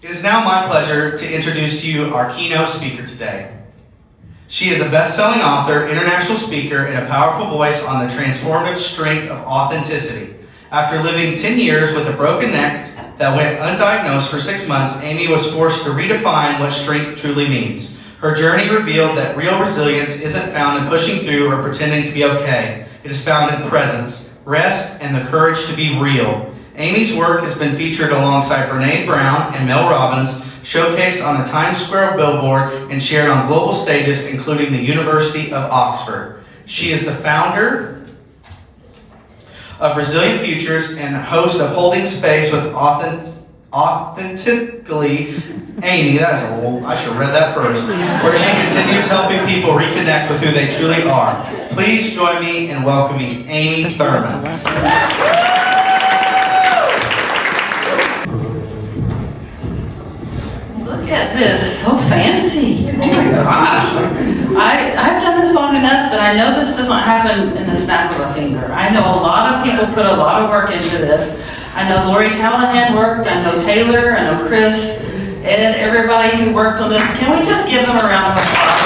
It is now my pleasure to introduce to you our keynote speaker today. She is a best-selling author, international speaker, and a powerful voice on the transformative strength of authenticity. After living 10 years with a broken neck that went undiagnosed for 6 months, Amy was forced to redefine what strength truly means. Her journey revealed that real resilience isn't found in pushing through or pretending to be okay. It is found in presence, rest, and the courage to be real. Amy's work has been featured alongside Brene Brown and Mel Robbins, showcased on a Times Square billboard, and shared on global stages, including the University of Oxford. She is the founder of Resilient Futures and host of Holding Space with Authentically Amy, that is I should have read that first, where she continues helping people reconnect with who they truly are. Please join me in welcoming Amy Thurman. Look at this, so fancy. Oh my gosh. I've done this long enough that I know this doesn't happen in the snap of a finger. I know a lot of people put a lot of work into this. I know Lori Callahan worked, I know Taylor, I know Chris, Ed, everybody who worked on this. Can we just give them a round of applause?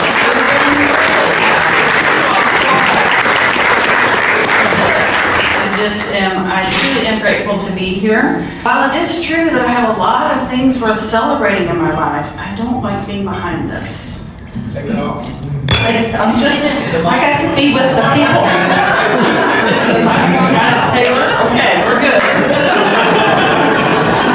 I truly am grateful to be here. While it is true that I have a lot of things worth celebrating in my life, I don't like being behind this. I got to be with the people. Taylor, okay, we're good.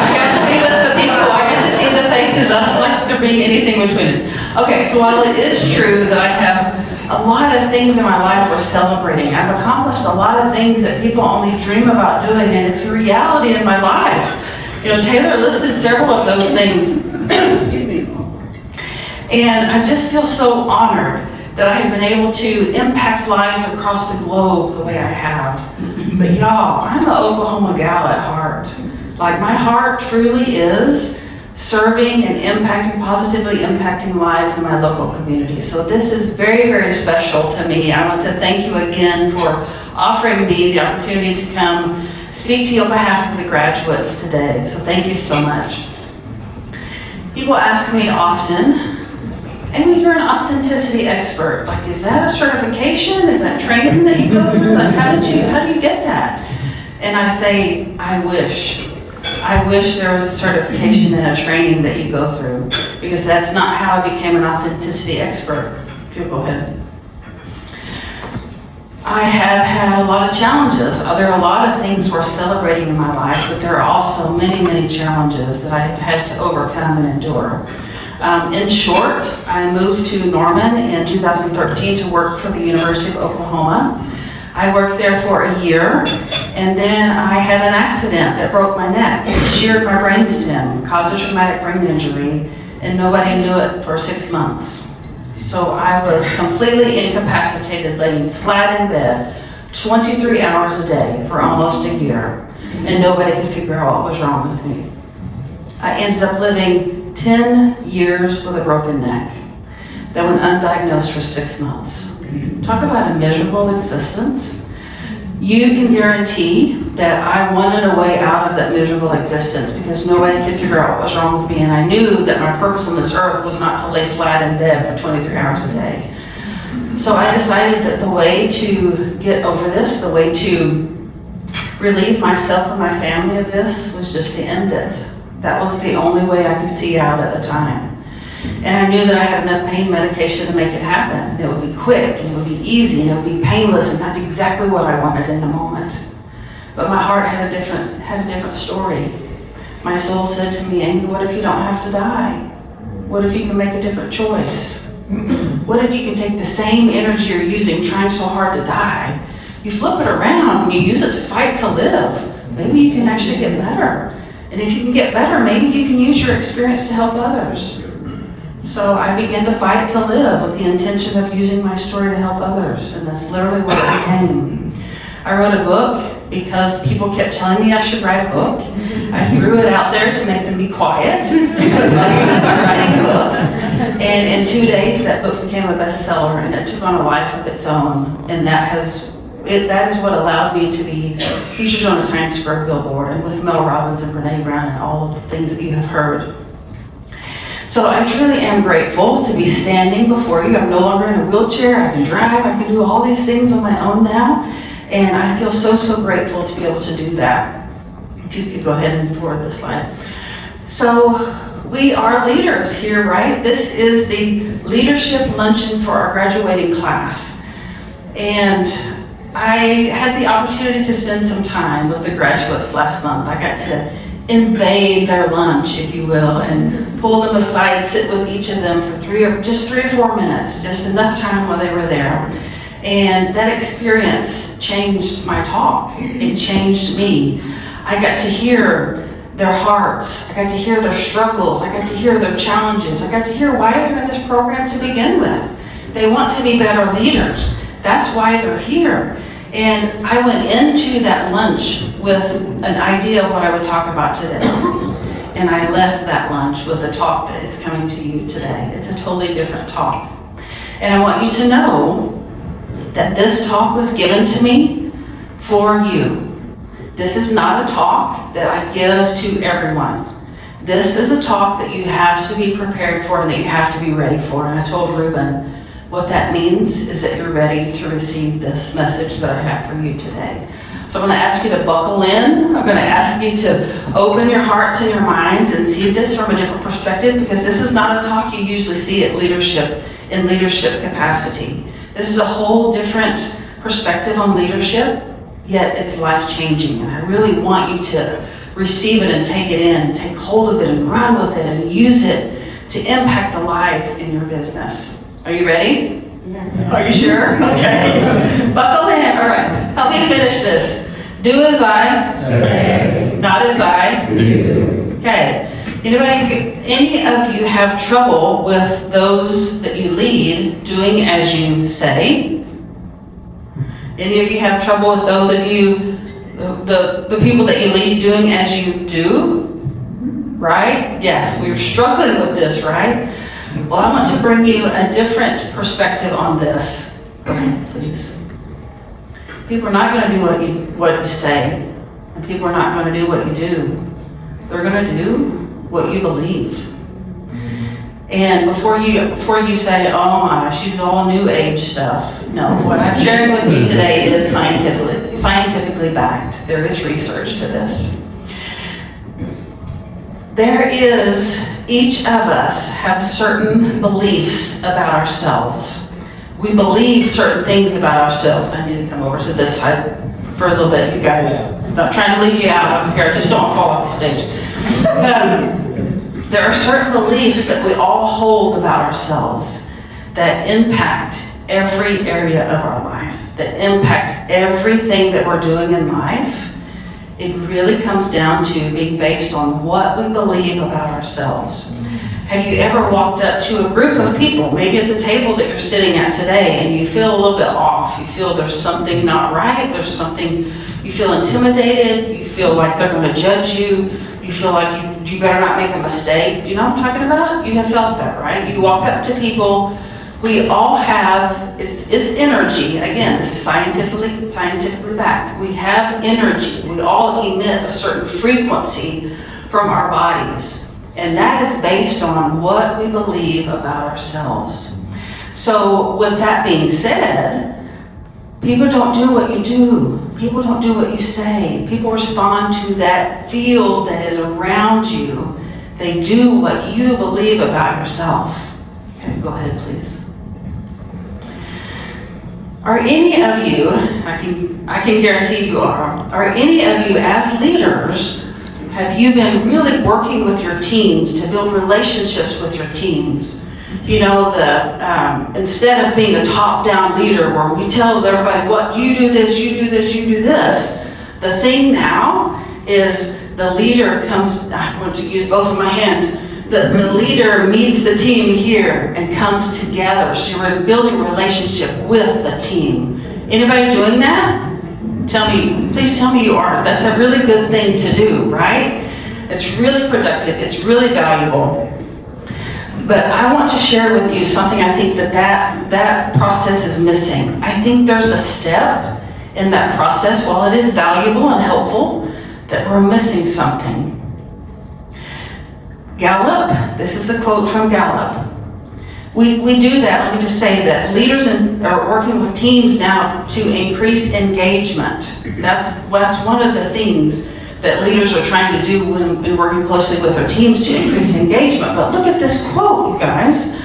I got to be with the people. I get to see the faces. I don't like there being anything between us. Okay, so while it is true that I have a lot of things in my life worth celebrating, I've accomplished a lot of things that people only dream about doing, and it's a reality in my life. You know, Taylor listed several of those things. Excuse me. And I just feel so honored that I have been able to impact lives across the globe the way I have. But y'all, I'm an Oklahoma gal at heart. Like, my heart truly is serving and positively impacting lives in my local community. So this is very, very special to me. I want to thank you again for offering me the opportunity to come speak to you on behalf of the graduates today. So thank you so much. People ask me often, Amy, you're an authenticity expert. Like, is that a certification? Is that training that you go through? Like, how do you get that? And I say, I wish there was a certification and a training that you go through, because that's not how I became an authenticity expert. You go ahead. I have had a lot of challenges. There are a lot of things worth celebrating in my life, but there are also many, many challenges that I have had to overcome and endure. In short, I moved to Norman in 2013 to work for the University of Oklahoma. I worked there for a year, and then I had an accident that broke my neck. It sheared my brainstem, caused a traumatic brain injury, and nobody knew it for 6 months. So I was completely incapacitated, laying flat in bed 23 hours a day for almost a year, and nobody could figure out what was wrong with me. I ended up living 10 years with a broken neck that went undiagnosed for 6 months. Talk about a miserable existence. You can guarantee that I wanted a way out of that miserable existence, because nobody could figure out what was wrong with me, and I knew that my purpose on this earth was not to lay flat in bed for 23 hours a day. So I decided that the way to get over this, the way to relieve myself and my family of this, was just to end it. That was the only way I could see out at the time. And I knew that I had enough pain medication to make it happen. It would be quick, and it would be easy, and it would be painless, and that's exactly what I wanted in the moment. But my heart had a different story. My soul said to me, Amy, what if you don't have to die? What if you can make a different choice? What if you can take the same energy you're using trying so hard to die, you flip it around and you use it to fight to live? Maybe you can actually get better. And if you can get better, maybe you can use your experience to help others. So I began to fight to live with the intention of using my story to help others, and that's literally what it became. I wrote a book because people kept telling me I should write a book. I threw it out there to make them be quiet and put money into writing a book. And in 2 days, that book became a bestseller, and it took on a life of its own. And that is what allowed me to be featured on a Times Square billboard, and with Mel Robbins and Brene Brown and all of the things that you have heard. So I truly am grateful to be standing before you. I'm no longer in a wheelchair. I can drive. I can do all these things on my own now. And I feel so, so grateful to be able to do that. If you could go ahead and forward the slide. So we are leaders here, right? This is the leadership luncheon for our graduating class. And I had the opportunity to spend some time with the graduates last month. I got to invade their lunch, if you will, and pull them aside, sit with each of them for 3 or 4 minutes, just enough time while they were there. And that experience changed my talk. It changed me. I got to hear their hearts. I got to hear their struggles. I got to hear their challenges. I got to hear why they're in this program to begin with. They want to be better leaders. That's why they're here. And I went into that lunch with an idea of what I would talk about today. And I left that lunch with a talk that is coming to you today. It's a totally different talk. And I want you to know that this talk was given to me for you. This is not a talk that I give to everyone. This is a talk that you have to be prepared for and that you have to be ready for. And I told Ruben, what that means is that you're ready to receive this message that I have for you today. So I'm going to ask you to buckle in. I'm going to ask you to open your hearts and your minds and see this from a different perspective, because this is not a talk you usually see at leadership, in leadership capacity. This is a whole different perspective on leadership, yet it's life-changing. And I really want you to receive it and take it in, take hold of it and run with it and use it to impact the lives in your business. Are you ready? Yes. Are you sure? Okay. Buckle in. All right. Help me finish this. Do as I Say. not as I Do. Okay. Any of you have trouble with those that you lead doing as you say? Any of you have trouble with those of you, the people that you lead doing as you do? Right? Yes, we're struggling with this, right? Well, I want to bring you a different perspective on this. Go ahead, please. People are not going to do what you say, and people are not going to do what you do. They're going to do what you believe. And before you say, oh my, she's all new age stuff. No, what I'm sharing with you today is scientifically backed. There is research to this. Each of us have certain beliefs about ourselves. We believe certain things about ourselves. I need to come over to this side for a little bit, you guys. I'm not trying to leave you out over here. Just don't fall off the stage. There are certain beliefs that we all hold about ourselves that impact every area of our life, that impact everything that we're doing in life. It really comes down to being based on what we believe about ourselves. Have you ever walked up to a group of people, maybe at the table that you're sitting at today, and you feel a little bit off? You feel there's something not right, there's something, you feel intimidated, you feel like they're going to judge you, you feel like you better not make a mistake. Do you know what I'm talking about? You have felt that, right? You walk up to people, we all have, it's energy. Again, this is scientifically backed. We have energy. We all emit a certain frequency from our bodies. And that is based on what we believe about ourselves. So with that being said, people don't do what you do. People don't do what you say. People respond to that field that is around you. They do what you believe about yourself. Okay, go ahead, please. Are any of you, I can guarantee you are any of you as leaders, have you been really working with your teams to build relationships with your teams? You know, instead of being a top-down leader where we tell everybody what you do this, you do this, you do this, the thing now is the leader comes, I want to use both of my hands, the leader meets the team here and comes together. So you're building a relationship with the team. Anybody doing that? Please tell me you are. That's a really good thing to do, right? It's really productive. It's really valuable. But I want to share with you something I think that process is missing. I think there's a step in that process, while it is valuable and helpful, that we're missing something. Gallup, this is a quote from Gallup. We do that, let me just say that leaders are working with teams now to increase engagement. That's one of the things that leaders are trying to do when working closely with their teams to increase engagement. But look at this quote, you guys.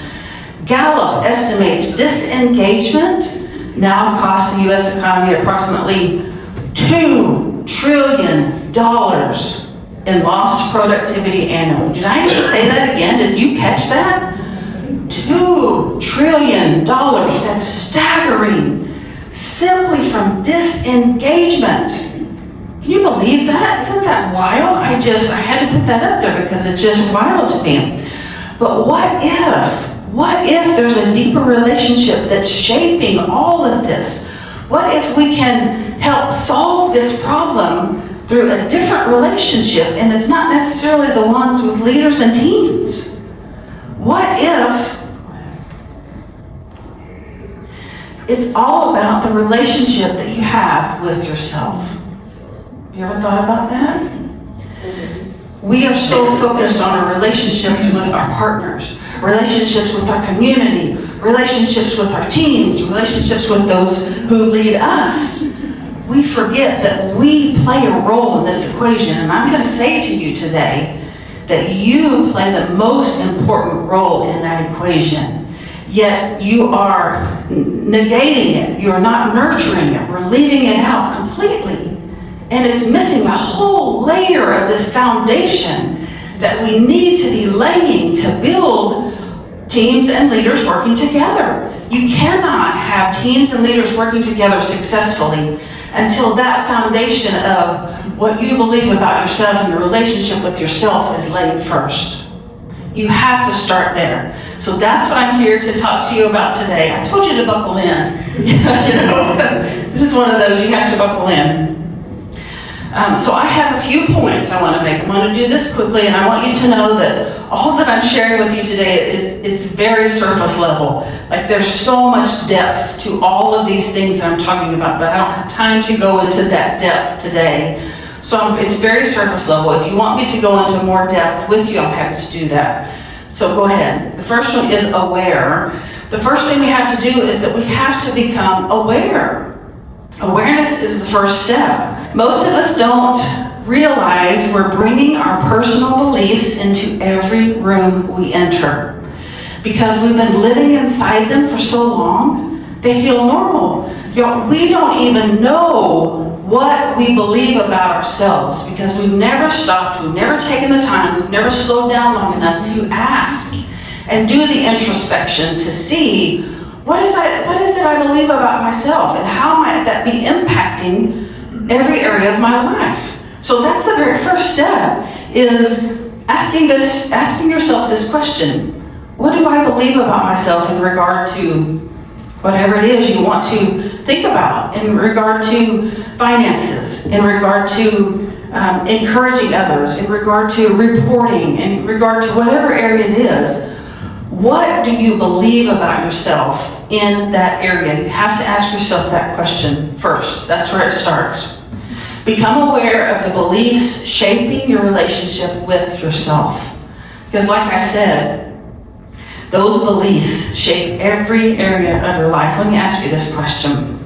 Gallup estimates disengagement now costs the U.S. economy approximately $2 trillion in lost productivity annually. Did I need to say that again? Did you catch that? $2 trillion, that's staggering, simply from disengagement. Can you believe that? Isn't that wild? I had to put that up there because it's just wild to me. But what if there's a deeper relationship that's shaping all of this? What if we can help solve this problem through a different relationship, and it's not necessarily the ones with leaders and teams? What if it's all about the relationship that you have with yourself? Have you ever thought about that? We are so focused on our relationships with our partners, relationships with our community, relationships with our teams, relationships with those who lead us. We forget that we play a role in this equation, and I'm going to say to you today that you play the most important role in that equation. Yet you are negating it. You are not nurturing it. We're leaving it out completely. And it's missing a whole layer of this foundation that we need to be laying to build teams and leaders working together. You cannot have teams and leaders working together successfully until that foundation of what you believe about yourself and your relationship with yourself is laid first. You have to start there. So that's what I'm here to talk to you about today. I told you to buckle in. This is one of those you have to buckle in. So I have a few points I want to make. I'm going to do this quickly, and I want you to know that all that I'm sharing with you today is very surface level. Like, there's so much depth to all of these things that I'm talking about, but I don't have time to go into that depth today. So it's very surface level. If you want me to go into more depth with you, I'm happy to do that. So go ahead. The first one is aware. The first thing we have to do is that we have to become aware. Awareness is the first step. Most of us don't realize we're bringing our personal beliefs into every room we enter. Because we've been living inside them for so long, they feel normal. We don't even know what we believe about ourselves because we've never stopped, we've never taken the time, we've never slowed down long enough to ask and do the introspection to see what is it I believe about myself, and how might that be impacting every area of my life? So that's the very first step, is asking yourself this question. What do I believe about myself in regard to whatever it is you want to think about, in regard to finances, in regard to encouraging others, in regard to reporting, in regard to whatever area it is? What do you believe about yourself in that area? You have to ask yourself that question first. That's where it starts. Become aware of the beliefs shaping your relationship with yourself. Because like I said, those beliefs shape every area of your life. Let me ask you this question.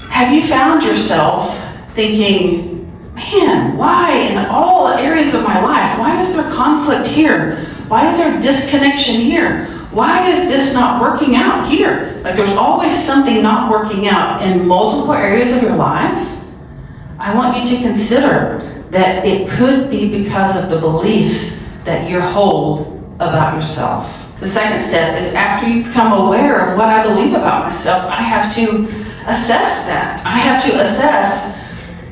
Have you found yourself thinking, man, why in all areas of my life, why is there conflict here? Why is there disconnection here? Why is this not working out here? Like, there's always something not working out in multiple areas of your life. I want you to consider that it could be because of the beliefs that you hold about yourself. The second step is, after you become aware of what I believe about myself, I have to assess that. I have to assess,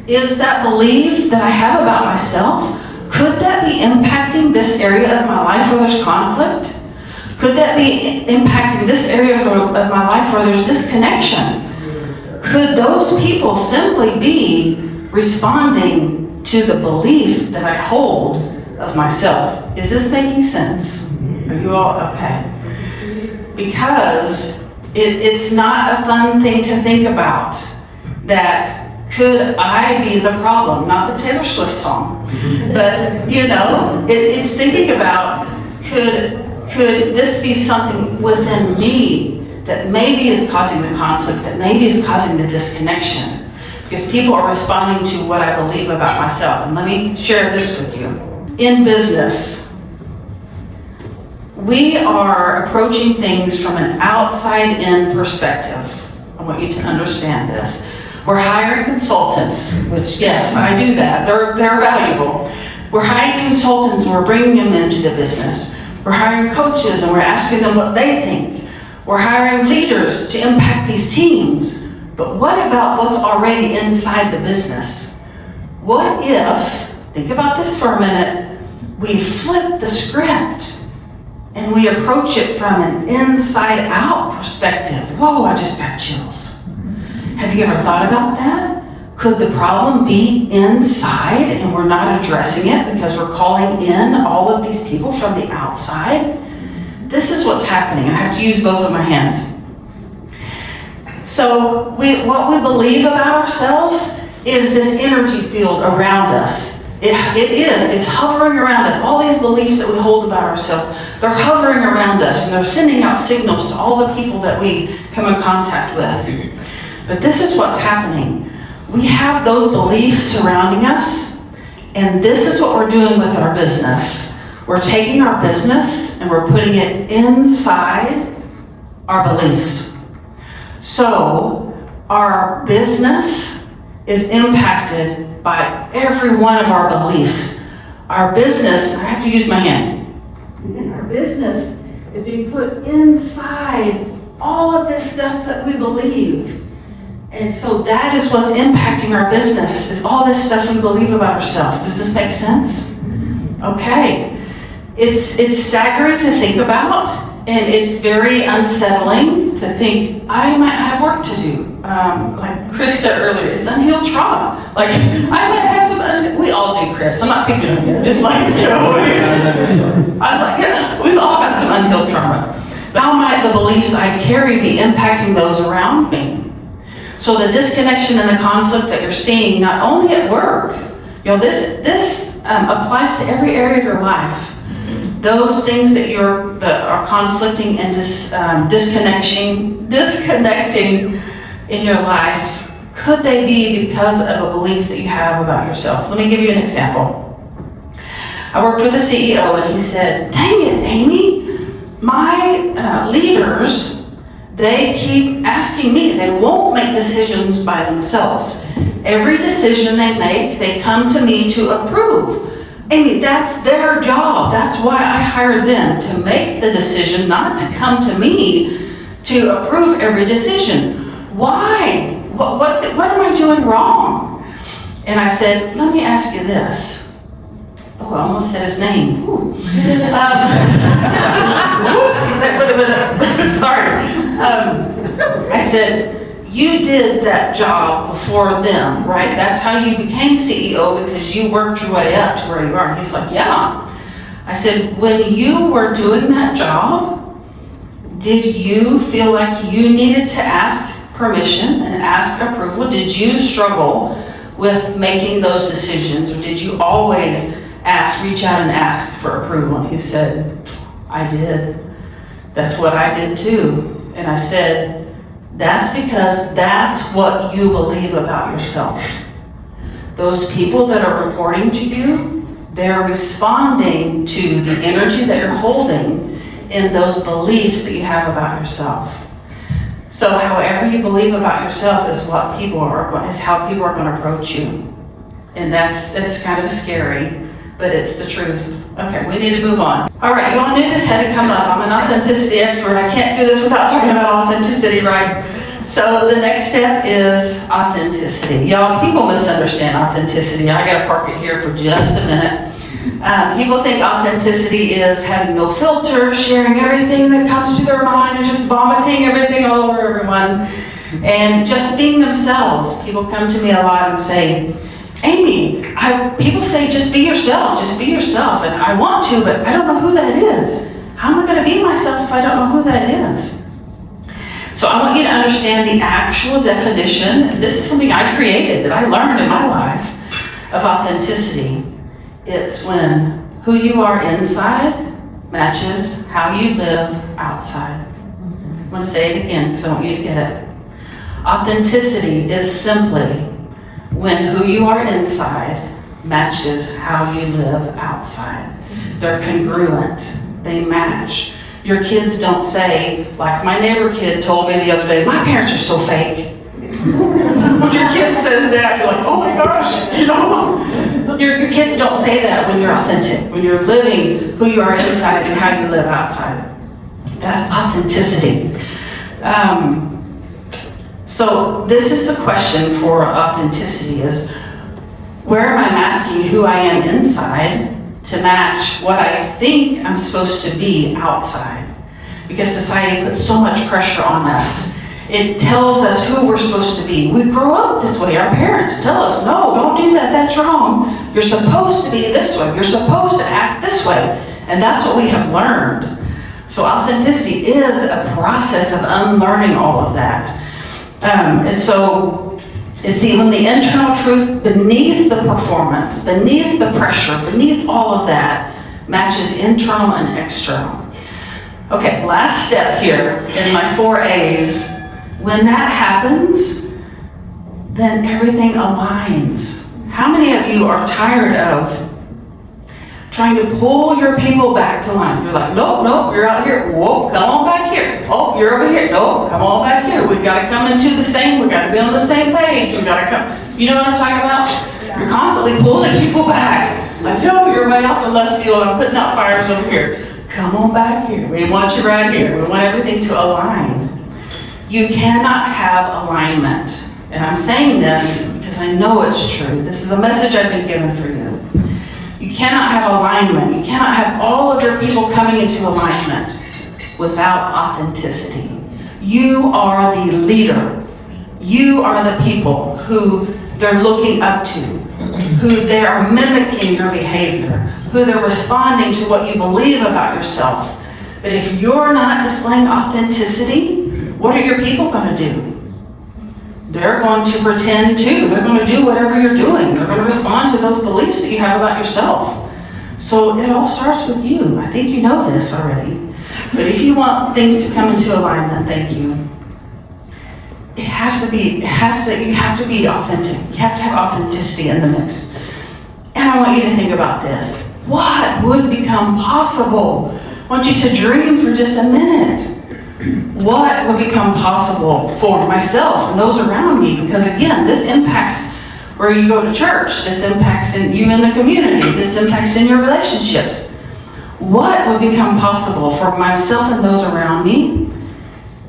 is that belief that I have about myself, could that be impacting this area of my life where there's conflict? Could that be impacting this area of my life where there's disconnection? Could those people simply be responding to the belief that I hold of myself? Is this making sense? Are you all okay? Because it's not a fun thing to think about, that could I be the problem? Not the Taylor Swift song. But, it's thinking about, could this be something within me that maybe is causing the conflict, that maybe is causing the disconnection? Because people are responding to what I believe about myself. And let me share this with you. In business, we are approaching things from an outside-in perspective. I want you to understand this. We're hiring consultants, which, yes, I do that. They're valuable. We're hiring consultants and we're bringing them into the business. We're hiring coaches and we're asking them what they think. We're hiring leaders to impact these teams. But what about what's already inside the business? What if, think about this for a minute, we flip the script and we approach it from an inside-out perspective? Whoa, I just got chills. Have you ever thought about that? Could the problem be inside and we're not addressing it because we're calling in all of these people from the outside? This is what's happening. I have to use both of my hands. So what we believe about ourselves is this energy field around us. It's hovering around us. All these beliefs that we hold about ourselves, they're hovering around us and they're sending out signals to all the people that we come in contact with. But this is what's happening. We have those beliefs surrounding us, and this is what we're doing with our business. We're taking our business and we're putting it inside our beliefs. So our business is impacted by every one of our beliefs. Our business, I have to use my hands, and our business is being put inside all of this stuff that we believe. And so that is what's impacting our business, is all this stuff we believe about ourselves. Does this make sense? Okay. It's staggering to think about, and it's very unsettling to think, I might have work to do. Like Chris said earlier, it's unhealed trauma. Like, I might have some, we all do, Chris. I'm not picking on you. Just like, we've all got some unhealed trauma. But how might the beliefs I carry be impacting those around me? So the disconnection and the conflict that you're seeing, not only at work, this applies to every area of your life. Those things that are conflicting and disconnecting in your life, could they be because of a belief that you have about yourself? Let me give you an example. I worked with a CEO and he said, dang it, Amy, my leaders, they keep asking me, they won't make decisions by themselves. Every decision they make, they come to me to approve. Amy, that's their job. That's why I hired them, to make the decision, not to come to me to approve every decision. Why? What am I doing wrong? And I said, let me ask you this. Oh, I almost said his name. Whoops, that would have been, sorry. I said, you did that job before them, right? That's how you became CEO, because you worked your way up to where you are. And he's like, yeah. I said, when you were doing that job, did you feel like you needed to ask permission and ask approval? Did you struggle with making those decisions, or did you always reach out and ask for approval? And he said, I did. That's what I did too. And I said, that's because that's what you believe about yourself. Those people that are reporting to you, they're responding to the energy that you're holding in those beliefs that you have about yourself. So however you believe about yourself is how people are going to approach you. And that's kind of scary, but it's the truth. Okay, we need to move on. All right, you all knew this had to come up. I'm an authenticity expert. I can't do this without talking about authenticity, right? So the next step is authenticity. Y'all, people misunderstand authenticity. I gotta park it here for just a minute. People think authenticity is having no filter, sharing everything that comes to their mind, and just vomiting everything all over everyone, and just being themselves. People come to me a lot and say, Amy, people say just be yourself, and I want to, but I don't know who that is. How am I going to be myself if I don't know who that is? So I want you to understand the actual definition, and this is something I created, that I learned in my life, of authenticity. It's when who you are inside matches how you live outside. I'm going to say it again because I want you to get it. Authenticity is simply when who you are inside matches how you live outside. They're congruent. They match. Your kids don't say, like my neighbor kid told me the other day, my parents are so fake. When your kid says that, you're like, oh my gosh, you know. Your kids don't say that when you're authentic, when you're living who you are inside and how you live outside. That's authenticity. So this is the question for authenticity is, where am I masking who I am inside to match what I think I'm supposed to be outside? Because society puts so much pressure on us. It tells us who we're supposed to be. We grow up this way. Our parents tell us, no, don't do that, that's wrong. You're supposed to be this way. You're supposed to act this way. And that's what we have learned. So authenticity is a process of unlearning all of that. And so, you see, when the internal truth beneath the performance, beneath the pressure, beneath all of that, matches internal and external. Okay, last step here in my 4 A's. When that happens, then everything aligns. How many of you are tired of trying to pull your people back to line? You're like, nope, nope, you're out here. Whoa, come on back here. Oh, you're over here. Nope, come on back here. We've got to come into the same, we've got to be on the same page. We've got to come. You know what I'm talking about? You're constantly pulling people back. Like, no, you're way off in left field. I'm putting out fires over here. Come on back here. We want you right here. We want everything to align. You cannot have alignment. And I'm saying this because I know it's true. This is a message I've been given for you. You cannot have alignment. You cannot have all of your people coming into alignment without authenticity. You are the leader. You are the people who they're looking up to, who they are mimicking your behavior, who they're responding to what you believe about yourself. But if you're not displaying authenticity, what are your people going to do? They're going to pretend too. They're going to do whatever you're doing. They're going to respond to those beliefs that you have about yourself. So it all starts with you. I think you know this already. But if you want things to come into alignment, thank you. You have to be authentic. You have to have authenticity in the mix. And I want you to think about this. What would become possible? I want you to dream for just a minute. What would become possible for myself and those around me? Because again, this impacts where you go to church. This impacts you in the community. This impacts in your relationships. What would become possible for myself and those around me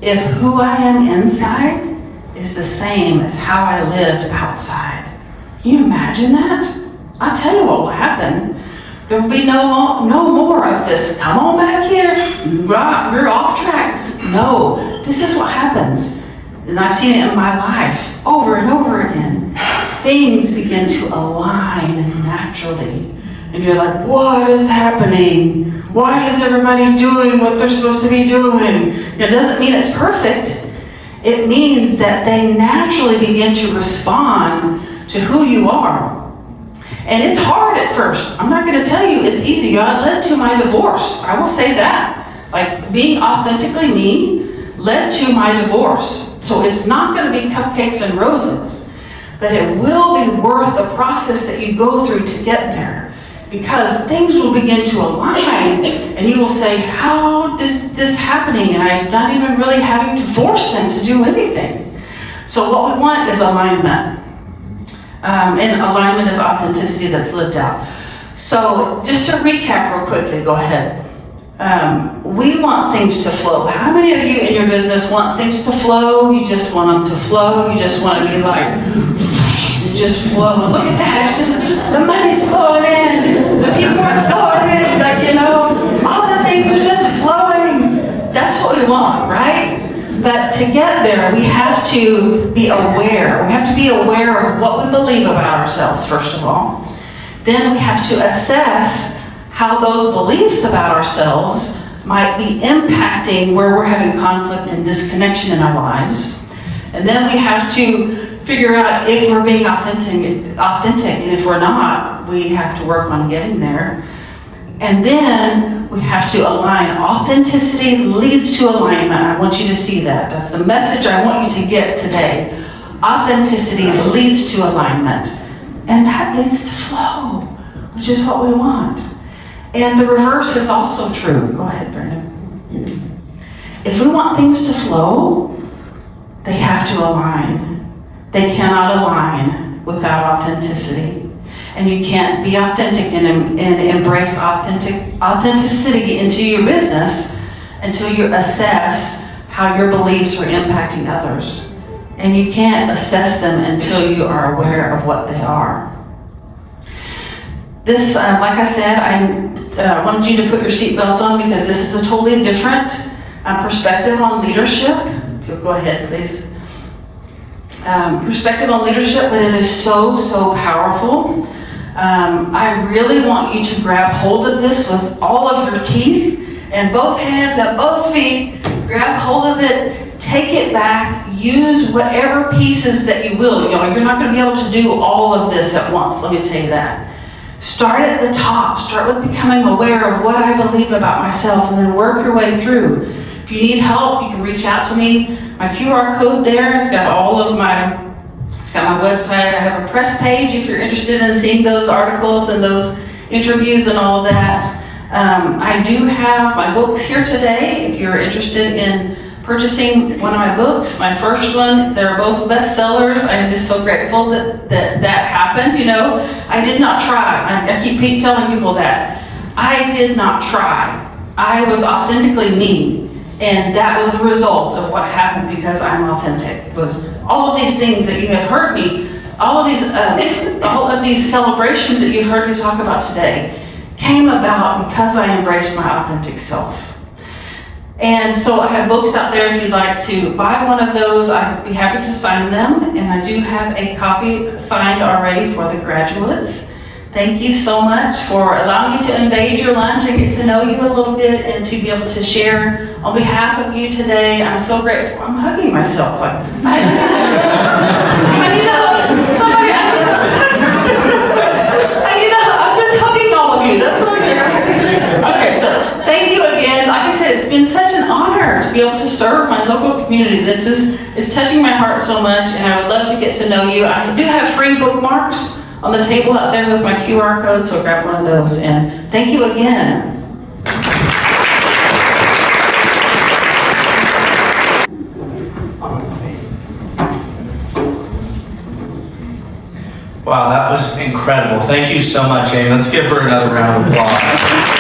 if who I am inside is the same as how I lived outside? Can you imagine that? I'll tell you what will happen. There will be no more of this, come on back here, you're off track. No, this is what happens. And I've seen it in my life over and over again. Things begin to align naturally. And you're like, what is happening? Why is everybody doing what they're supposed to be doing? It doesn't mean it's perfect. It means that they naturally begin to respond to who you are. And it's hard at first. I'm not going to tell you it's easy. It led to my divorce. I will say that. Like being authentically me led to my divorce. So it's not going to be cupcakes and roses, but it will be worth the process that you go through to get there, because things will begin to align and you will say, how is this happening? And I'm not even really having to force them to do anything. So what we want is alignment. And alignment is authenticity that's lived out. So just to recap real quickly, go ahead. We want things to flow. How many of you in your business want things to flow? You just want them to flow. You just want to be like, just flow. Look at that. It's just, the money's flowing in. The people are flowing in. Like, you know, all the things are just flowing. That's what we want, right? But to get there, we have to be aware. We have to be aware of what we believe about ourselves, first of all. Then we have to assess how those beliefs about ourselves might be impacting where we're having conflict and disconnection in our lives. And then we have to figure out if we're being authentic, and if we're not, we have to work on getting there. And then we have to align. Authenticity leads to alignment. I want you to see that. That's the message I want you to get today. Authenticity leads to alignment. And that leads to flow, which is what we want. And the reverse is also true. Go ahead, Brandon. If we want things to flow, they have to align. They cannot align without authenticity. And you can't be authentic and embrace authenticity into your business until you assess how your beliefs are impacting others. And you can't assess them until you are aware of what they are. This, like I said, I wanted you to put your seatbelts on because this is a totally different perspective on leadership. If you'll go ahead, please. Perspective on leadership, but it is so, so powerful. I really want you to grab hold of this with all of your teeth and both hands and both feet. Grab hold of it, take it back, use whatever pieces that you will. You're not going to be able to do all of this at once, let me tell you that. Start at the top. Start with becoming aware of what I believe about myself and then work your way through. If you need help, you can reach out to me. My QR code there, it's got my website. I have a press page if you're interested in seeing those articles and those interviews and all of that. I do have my books here today if you're interested in purchasing one of my books. My first one, they're both bestsellers. I'm just so grateful that happened. I did not try. I keep telling people that. I did not try. I was authentically me. And that was the result of what happened because I'm authentic. It was all of these things that you have heard me, all of these celebrations that you've heard me talk about today came about because I embraced my authentic self. And so I have books out there if you'd like to buy one of those. I'd be happy to sign them. And I do have a copy signed already for the graduates. Thank you so much for allowing me to invade your lunch and get to know you a little bit and to be able to share on behalf of you today. I'm so grateful. I'm hugging myself. I need a hug. Somebody, I'm just hugging all of you. That's what I'm doing. Okay, so thank you again. Like I said, it's been such an honor to be able to serve my local community. It's touching my heart so much, and I would love to get to know you. I do have free bookmarks on the table out there with my QR code, so grab one of those. And thank you again. Wow, that was incredible. Thank you so much, Amy. Let's give her another round of applause.